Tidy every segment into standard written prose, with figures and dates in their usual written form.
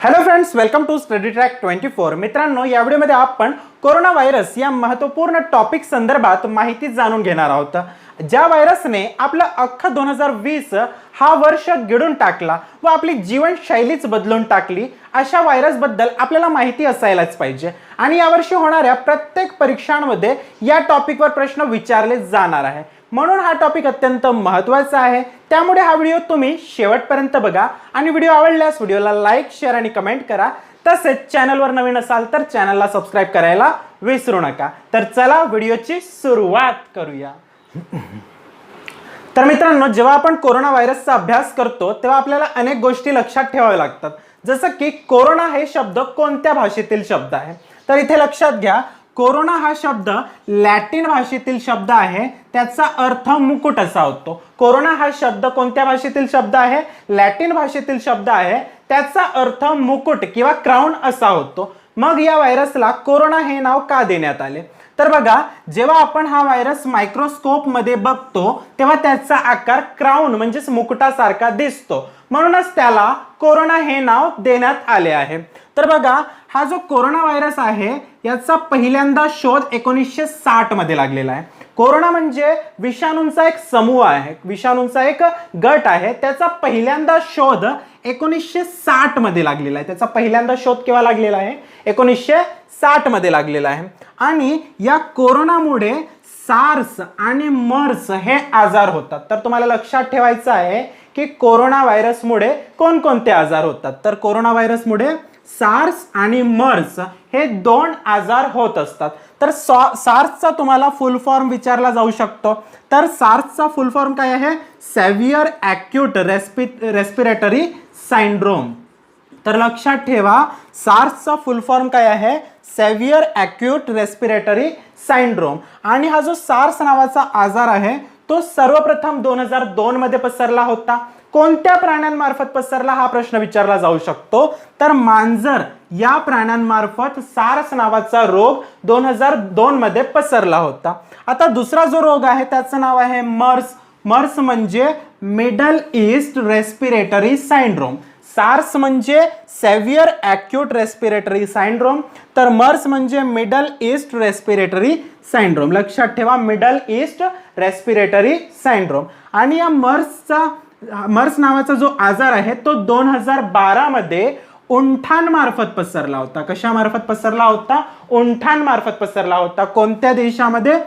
Hello friends, welcome to study track 24। मित्रांनो, या व्हिडिओमध्ये आपण कोरोना व्हायरस या महत्त्वपूर्ण टॉपिक संदर्भात माहिती जाणून घेणार आहोत। ज्या व्हायरसने आपलं अख्खं 2020 हा वर्ष गिळून टाकला व आपली जीवनशैलीच बदलून टाकली, अशा व्हायरसबद्दल आपल्याला माहिती असायलाच पाहिजे। आणि यावर्षी होणाऱ्या प्रत्येक परीक्षांमध्ये या टॉपिकवर प्रश्न विचारले जाणार आहे, म्हणून हा टॉपिक अत्यंत महत्त्वाचा आहे। त्यामुळे हा व्हिडिओ तुम्ही शेवटपर्यंत बघा आणि व्हिडिओ आवडल्यास व्हिडिओला लाईक, शेअर आणि कमेंट करा। तसेच चॅनलवर नवीन असाल तर चॅनलला सबस्क्राइब करायला विसरू नका। तर चला व्हिडिओची सुरुवात करूया। तर मित्रांनो, जेव्हा आपण कोरोना व्हायरसचा अभ्यास करतो तेव्हा आपल्याला अनेक गोष्टी लक्षात ठेवाव्या लागतात, जसं की कोरोना हे शब्द कोणत्या भाषेतील शब्द आहे। तर इथे लक्षात घ्या, कोरोना हा शब्द लॅटिन भाषेतील शब्द आहे, त्याचा अर्थ मुकुट असा होतो। कोरोना हा शब्द कोणत्या भाषेतील शब्द आहे? लॅटिन भाषेतील शब्द आहे, त्याचा अर्थ मुकुट किंवा क्राउन असा होतो। मग या व्हायरसला कोरोना हे नाव का देण्यात आले? तर बघा, जेव्हा आपण हा व्हायरस मायक्रोस्कोप मध्ये बघतो तेव्हा त्याचा आकार क्राउन म्हणजेच मुकुटासारखा दिसतो, म्हणूनच त्याला कोरोना हे नाव देण्यात आले आहे। तर बघा, हा जो कोरोना व्हायरस आहे याचा पहिल्यांदा शोध 1960 मध्ये लागलेला आहे। कोरोना म्हणजे विषाणूंचा एक समूह आहे, विषाणूंचा एक गट आहे, त्याचा पहिल्यांदा शोध 1960 मध्ये लागलेला आहे। त्याचा पहिल्यांदा शोध केव्हा लागलेला आहे? 1960 मध्ये लागलेला आहे। आणि या कोरोनामुळे सार्स आणि मर्स हे आजार होतात। तर तुम्हाला लक्षात ठेवायचं आहे की कोरोना व्हायरसमुळे कोणकोणते आजार होतात। तर कोरोना व्हायरसमुळे सार्स आणि मर्स हे दोन आजार होत असतात। तर सार्सचा तुम्हाला फुल फॉर्म विचारला जाऊ शकतो। तर सार्सचा फुल फॉर्म काय आहे? Saviour acute respiratory syndrome. तर लक्षात ठेवा, सार्सचा फुल फॉर्म काय आहे? Saviour acute respiratory syndrome. आणि हा जो सार्स नावाचा आजार आहे तो सर्वप्रथम 2002 मध्ये पसरला होता। कोणत्या प्राण्यांमार्फत पसरला हा प्रश्न विचारला जाऊ शकतो। तर मांजर या प्राण्यांमार्फत सार्स नावाचा रोग 2002 मध्ये पसरला होता। आता दुसरा जो रोग आहे त्याचं नाव आहे मर्स। मर्स म्हणजे middle east respiratory syndrome. SARS म्हणजे सेव्हियर ॲक्यूट रेस्पिरेटरी सिंड्रोम, तर मर्स म्हणजे मिडल ईस्ट रेस्पिरेटरी सिंड्रोम। लक्षात ठेवा, मिडल ईस्ट रेस्पिरेटरी सिंड्रोम। आणि या मर्स नावाचा जो आजार आहे तो 2012 मध्ये उंठांमार्फत पसरला होता। कशामार्फत पसरला होता? उंठांमार्फत पसरला होता। कोणत्या देशामध्ये?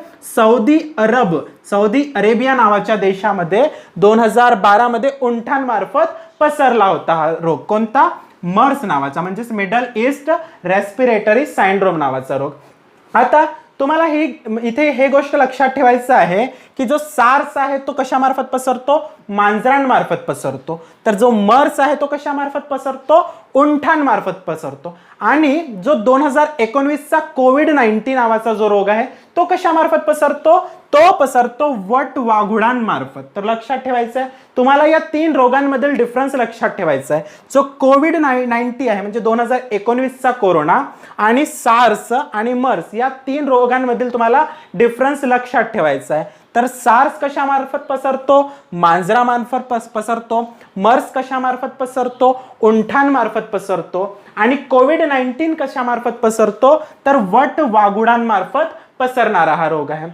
सौदी अरेबिया नावाच्या देशामध्ये 2012 मध्ये उंठांमार्फत पसरला होता हा रोग। कोणता? मर्स नावाचा, म्हणजेच मिडल ईस्ट रेस्पिरेटरी सिंड्रोम नावाचा रोग। आता तुम्हाला इथे हे गोष्ट लक्षात ठेवायचं आहे की जो सार्स आहे तो कशामार्फत पसरतो? मांजरांमार्फत पसरतो। तर जो मर्स आहे तो कशामार्फत पसरतो? उंठांमार्फत पसरतो। आणि जो 2019चा कोविड-19 नावाचा जो रोग आहे तो कशामार्फत पसरतो? तो पसरतो वटवाघुळांमार्फत। तर लक्षात ठेवायचं आहे, तुम्हाला या तीन रोगांमधील डिफरन्स लक्षात ठेवायचा आहे। जो कोविड-19 आहे म्हणजे 2019चा कोरोना आणि सार्स आणि मर्स या तीन रोगांमधील तुम्हाला डिफरन्स लक्षात ठेवायचा आहे। तर सार्स कशामार्फत पसरतो? मांजरामार्फत पसरतो। मर्स कशामार्फत पसरतो? उंठांमार्फत पसरतो। आणि कोविड-19 कशामार्फत पसरतो? तर वटवाघुळांमार्फत पसरणारा हा रोग आहे।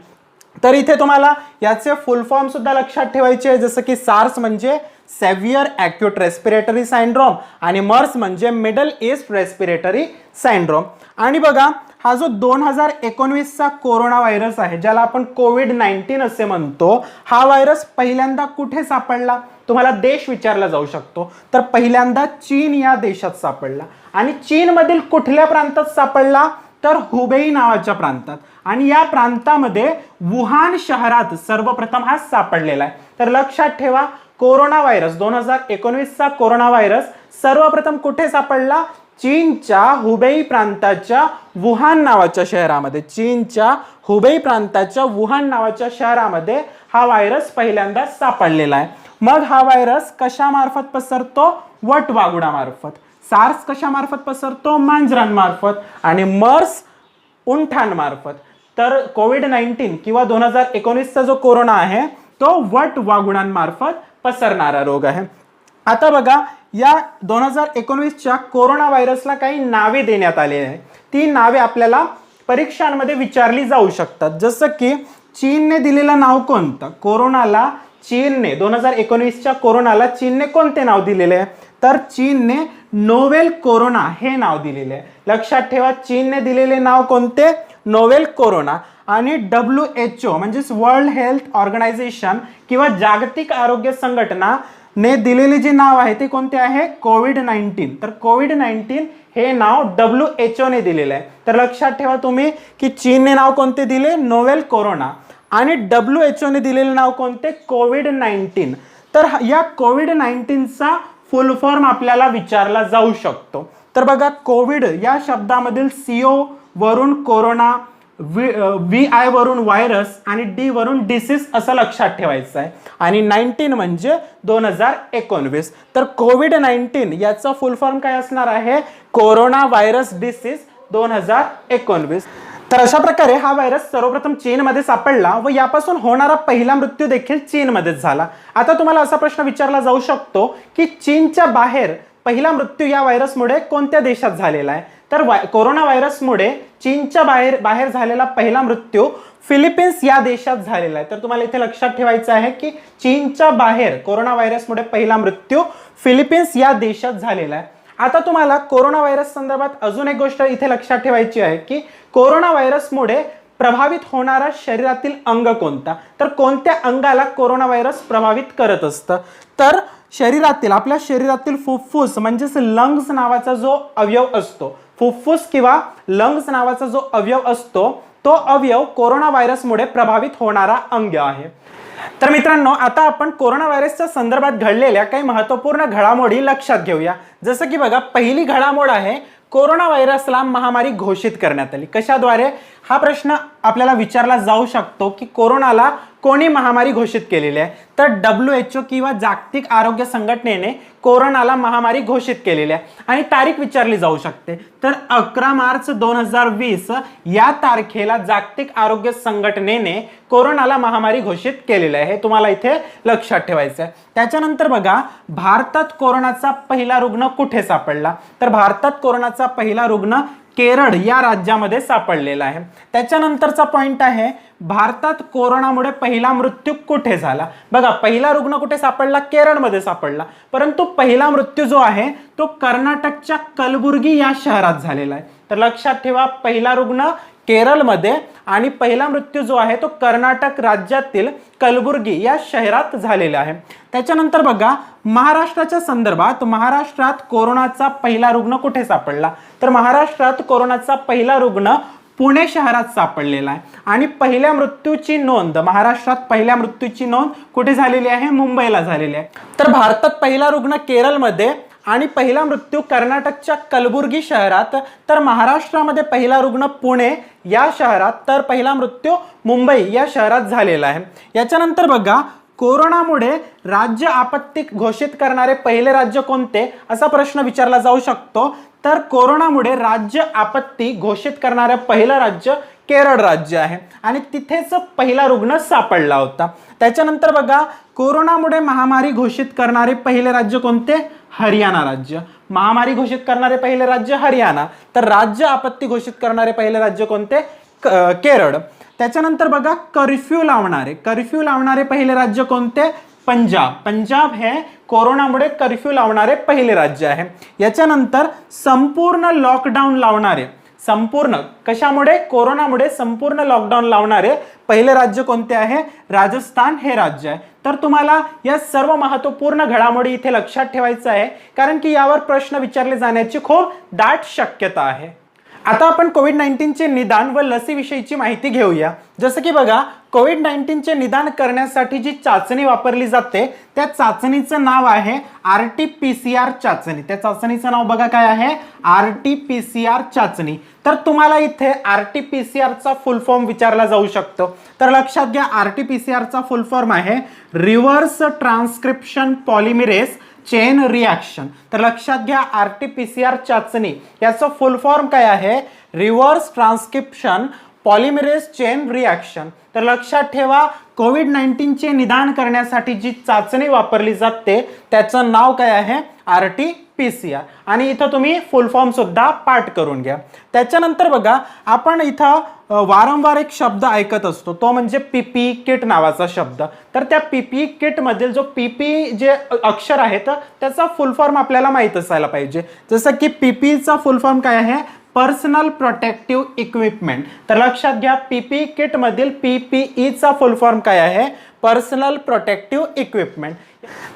तर इथे तुम्हाला याचे फुल फॉर्म सुद्धा लक्षात ठेवायचे आहे, जसं की सार्स म्हणजे सेव्हियर ॲक्यूट रेस्पिरेटरी सिंड्रोम आणि मर्स म्हणजे मिडल ईस्ट रेस्पिरेटरी सिंड्रोम। आणि बघा, हा जो 2019चा कोरोना व्हायरस आहे ज्याला आपण कोविड-19 असे म्हणतो, हा व्हायरस पहिल्यांदा कुठे सापडला? तुम्हाला देश विचारला जाऊ शकतो। तर पहिल्यांदा चीन या देशात सापडला। आणि चीनमधील कुठल्या प्रांतात सापडला? तर हुबेई नावाच्या प्रांतात। आणि या प्रांतामध्ये वुहान शहरात सर्वप्रथम हा सापडलेला आहे। तर लक्षात ठेवा, कोरोना व्हायरस 2019चा कोरोना व्हायरस सर्वप्रथम कुठे सापडला? चीनच्या हुबेई प्रांताच्या वुहान नावाच्या शहरामध्ये। चीनच्या हुबेई प्रांताच्या वुहान नावाच्या शहरामध्ये हा व्हायरस पहिल्यांदा सापडलेला आहे। मग हा व्हायरस कशामार्फत पसरतो? वटवाघुळामार्फत। सार्स कशामार्फत पसरतो? मांजरांमार्फत। आणि मर्स उंठांमार्फत। तर कोविड-19 किंवा 2019चा जो कोरोना आहे तो वटवाघुळांमार्फत पसरणारा रोग आहे। आता बघा, या 2019च्या कोरोना व्हायरसला काही नावे देण्यात आली आहे. ती नावे आपल्याला परीक्षांमध्ये विचारली जाऊ शकतात. जसं की चीनने दिलेलं नाव कोणतं? कोरोनाला चीनने 2019च्या कोरोनाला चीनने कोणते नाव दिलेले आहे? तर चीनने नोवेल कोरोना हे नाव दिलेले आहे. लक्षात ठेवा, चीनने दिलेले नाव कोणते? Novel corona. आणि WHO म्हणजेच वर्ल्ड हेल्थ ऑर्गनायझेशन किंवा जागतिक आरोग्य संघटना ने दिलेले जे नाव आहे ते कोणते आहे? कोविड-19. तर कोविड-19 हे नाव WHO ने दिलेलं आहे. तर लक्षात ठेवा तुम्ही की चीनने नाव कोणते दिले? Novel corona. आणि WHO ने दिलेले नाव कोणते? कोविड-19. तर या कोविड-19चा फुल फॉर्म आपल्याला विचारला जाऊ शकतो. तर बघा, कोविड या शब्दामधील CO वरून कोरोना, VI वरून व्हायरस आणि D वरून डिसीज असं लक्षात ठेवायचं आहे. आणि 19 म्हणजे 2019. तर कोविड-19 याचा फुल फॉर्म काय असणार आहे? Corona virus disease 2019. तर अशा प्रकारे हा व्हायरस सर्वप्रथम चीनमध्ये सापडला व यापासून होणारा पहिला मृत्यू देखील चीनमध्येच झाला. आता तुम्हाला असा प्रश्न विचारला जाऊ शकतो की चीनच्या बाहेर पहिला मृत्यू या व्हायरसमुळे कोणत्या देशात झालेला आहे? तर कोरोना व्हायरसमुळे चीनच्या बाहेर झालेला पहिला मृत्यू फिलिपिन्स या देशात झालेला आहे. तर तुम्हाला इथे लक्षात ठेवायचं आहे की चीनच्या बाहेर कोरोना व्हायरसमुळे पहिला मृत्यू फिलिपिन्स या देशात झालेला आहे. आता तुम्हाला कोरोना व्हायरस संदर्भात अजून एक गोष्ट इथे लक्षात ठेवायची आहे की कोरोना व्हायरसमुळे प्रभावित होणारा शरीरातील अंग कोणता? तर कोणत्या अंगाला कोरोना व्हायरस प्रभावित करत असतं? तर आपल्या शरीरातील फुफ्फुस म्हणजेच लंग्स नावाचा जो अवयव असतो, फुफ्फुस किंवा लंग्स नावाचा जो अवयव असतो, तो अवयव कोरोना व्हायरसमुळे प्रभावित होणारा अंग आहे. तर मित्रांनो, आता आपण कोरोना व्हायरसच्या संदर्भात घडलेल्या काही महत्त्वपूर्ण घडामोडी लक्षात घेऊया. जसं की बघा, पहिली घडामोड आहे कोरोना व्हायरसला महामारी घोषित करण्यात आली. कशाद्वारे? हा प्रश्न आपल्याला विचारला जाऊ शकतो की कोरोनाला कोणी महामारी घोषित केलेली आहे? तर WHO किंवा जागतिक आरोग्य संघटनेने कोरोनाला महामारी घोषित केलेली आहे. आणि तारीख विचारली जाऊ शकते. तर 11 मार्च 2020 या तारखेला जागतिक आरोग्य संघटनेने कोरोनाला महामारी घोषित केलेलं आहे. हे तुम्हाला इथे लक्षात ठेवायचं आहे. त्याच्यानंतर बघा, भारतात कोरोनाचा पहिला रुग्ण कुठे सापडला? तर भारतात कोरोनाचा पहिला रुग्ण केरळ या राज्यामध्ये सापडलेला आहे. त्याच्यानंतरचा पॉइंट आहे, भारतात कोरोनामुळे पहिला मृत्यू कुठे झाला? बघा, पहिला रुग्ण कुठे सापडला? केरळमध्ये सापडला. परंतु पहिला मृत्यू जो आहे तो कर्नाटकच्या कलबुर्गी या शहरात झालेला आहे. तर लक्षात ठेवा, पहिला रुग्ण केरळमध्ये आणि पहिला मृत्यू जो आहे तो कर्नाटक राज्यातील कलबुर्गी या शहरात झालेला आहे. त्याच्यानंतर बघा, महाराष्ट्राच्या संदर्भात महाराष्ट्रात कोरोनाचा पहिला रुग्ण कुठे सापडला? तर महाराष्ट्रात कोरोनाचा पहिला रुग्ण पुणे शहरात सापडलेला आहे. आणि पहिल्या मृत्यूची नोंद महाराष्ट्रात पहिल्या मृत्यूची नोंद कुठे झालेली आहे? मुंबईला झालेली आहे. तर भारतात पहिला रुग्ण केरळमध्ये आणि पहिला मृत्यू कर्नाटकच्या कलबुर्गी शहरात. तर महाराष्ट्रामध्ये पहिला रुग्ण पुणे या शहरात, तर पहिला मृत्यू मुंबई या शहरात झालेला आहे. याच्यानंतर बघा, कोरोनामुळे राज्य आपत्ती घोषित करणारे पहिले राज्य कोणते? असा प्रश्न विचारला जाऊ शकतो. तर कोरोनामुळे राज्य आपत्ती घोषित करणारे पहिलं राज्य केरळ राज्य आहे आणि तिथेच पहिला रुग्ण सापडला होता. त्याच्यानंतर बघा, कोरोनामुळे महामारी घोषित करणारे पहिले राज्य कोणते? हरियाणा राज्य. महामारी घोषित करणारे पहिले राज्य हरियाणा. तर राज्य आपत्ती घोषित करणारे पहिले राज्य कोणते? केरळ. त्याच्यानंतर बघा, कर्फ्यू लावणारे पहिले राज्य कोणते? पंजाब. पंजाब हे कोरोनामुळे कर्फ्यू लावणारे पहिले राज्य आहे. याच्यानंतर संपूर्ण लॉकडाऊन लावणारे, कशामुळे? कोरोनामुळे संपूर्ण लॉकडाऊन लावणारे पहिले राज्य कोणते आहे? राजस्थान हे राज्य आहे. तर तुम्हाला या सर्व महत्त्वपूर्ण घडामोडी इथे लक्षात ठेवायचं आहे, कारण की यावर प्रश्न विचारले जाण्याची खूप दाट शक्यता आहे. आता आपण कोविड-19चे निदान व लसीविषयीची माहिती घेऊया. जसं की बघा, कोविड-19चे निदान करण्यासाठी जी चाचणी वापरली जाते त्या चाचणीचं नाव आहे RT-PCR चाचणी. त्या चाचणीचं नाव बघा काय आहे? RT-PCR चाचणी. तर तुम्हाला इथे RT-PCRचा फुल फॉर्म विचारला जाऊ शकतो. तर लक्षात घ्या, RT-PCRचा फुल फॉर्म आहे reverse transcription polymerase chain reaction. तर लक्षात घ्या, RT-PCR चाचणी याचा फुल फॉर्म काय आहे? Reverse transcription polymerase chain reaction. तर लक्षात ठेवा, कोविड-19 निदान करण्यासाठी जी चाचणी वापरली जाते त्याचं नाव काय आहे? RT-PCR. आणि इथं तुम्ही फुल फॉर्म सुद्धा पाठ करून घ्या. त्याच्यानंतर बघा, आपण इथं वारंवार एक शब्द ऐकत असतो, तो म्हणजे PPE किट नावाचा शब्द. तर त्या PPE किट मधील जो PPE जे अक्षर आहेत त्याचा फुल फॉर्म आपल्याला माहित असायला पाहिजे. जसं की PPE चा फुल फॉर्म काय आहे? Personal protective equipment. तर लक्षात घ्या, PPE किट मधील PPE चा फुल फॉर्म काय आहे? Personal protective equipment.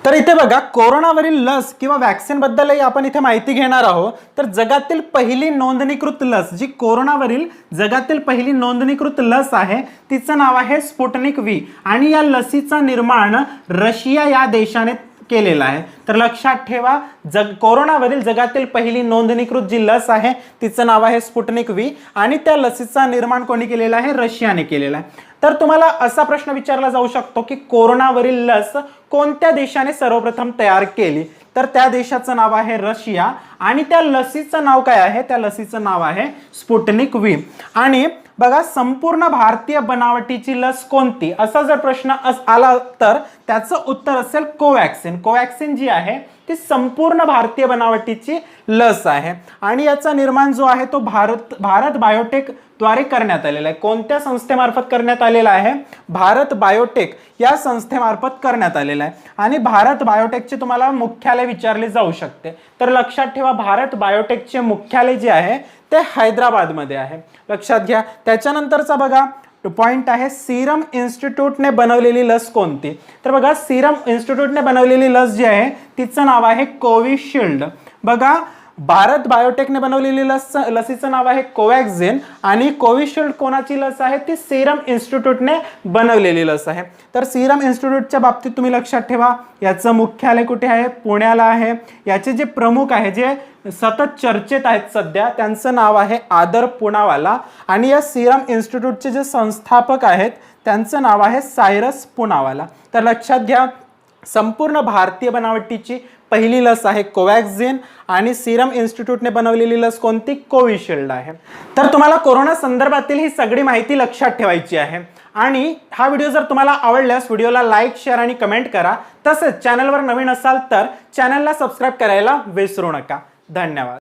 तर इथे बघा, कोरोनावरील लस किंवा वॅक्सिन बद्दलही आपण इथे माहिती घेणार आहोत. तर जगातील पहिली नोंदणीकृत लस, जी कोरोनावरील जगातील पहिली नोंदणीकृत लस आहे, तिचं नाव आहे स्पुटनिक व्ही. आणि या लसीचं निर्माण रशिया या देशाने केलेला आहे. तर लक्षात ठेवा, कोरोनावरील जगातील पहिली नोंदणीकृत जी लस आहे तिचं नाव आहे स्पुटनिक व्ही आणि त्या लसीचा निर्माण कोणी केलेला आहे? रशियाने केलेला आहे. तर तुम्हाला असा प्रश्न विचारला जाऊ शकतो की कोरोनावरील लस कोणत्या देशाने सर्वप्रथम तयार केली? तर त्या देशाचं नाव आहे रशिया आणि त्या लसीचं नाव काय आहे? त्या लसीचं नाव आहे स्पुटनिक व्ही. आणि बघा, संपूर्ण भारतीय बनावटीची लस कोणती असा जर प्रश्न आला तर त्याचं उत्तर असेल कोवॅक्सिन. कोवॅक्सिन जी आहे ती संपूर्ण भारतीय बनावटीची लस आहे आणि याचा निर्माण जो आहे तो भारत बायोटेक द्वारे करण्यात आलेला आहे. कोणत्या संस्थेमार्फत करण्यात आलेला आहे? भारत बायोटेक या संस्थेमार्फत करण्यात आलेला आहे. आणि भारत बायोटेकचे तुम्हाला मुख्यालय विचारले जाऊ शकते. तर लक्षात ठेवा, भारत बायोटेकचे मुख्यालय जे आहे ते हैदराबादमध्ये आहे. लक्षात घ्या. त्याच्यानंतरचा बघा पॉइंट आहे, सिरम इन्स्टिट्यूटने बनवलेली लस कोणती? तर बघा, सिरम इन्स्टिट्यूटने बनवलेली लस जी आहे तिचं नाव आहे कोविशिल्ड. बघा, भारत बायोटेकने बनवलेली लसीचं नाव आहे कोवॅक्सिन आणि कोविशिल्ड कोणाची लस आहे? ती सिरम इन्स्टिट्यूटने बनवलेली लस आहे. तर सिरम इन्स्टिट्यूटच्या बाबतीत तुम्ही लक्षात ठेवा, याचं मुख्यालय कुठे आहे? पुण्याला आहे. याचे जे प्रमुख आहे, जे सतत चर्चेत आहेत सध्या, त्यांचं नाव आहे आदर पुनावाला. आणि या सिरम इन्स्टिट्यूटचे जे संस्थापक आहेत त्यांचं नाव आहे सायरस पुनावाला. तर लक्षात घ्या, संपूर्ण भारतीय बनावटीची पहिली लस आहे कोवॅक्सिन आणि सिरम इन्स्टिट्यूटने बनवलेली लस कोणती? कोविशिल्ड आहे. तर तुम्हाला कोरोना संदर्भातील ही सगळी माहिती लक्षात ठेवायची आहे. आणि हा व्हिडिओ जर तुम्हाला आवडल्यास व्हिडिओला लाईक, शेअर आणि कमेंट करा. तसेच चॅनलवर नवीन असाल तर चॅनलला सबस्क्राईब करायला विसरू नका. धन्यवाद.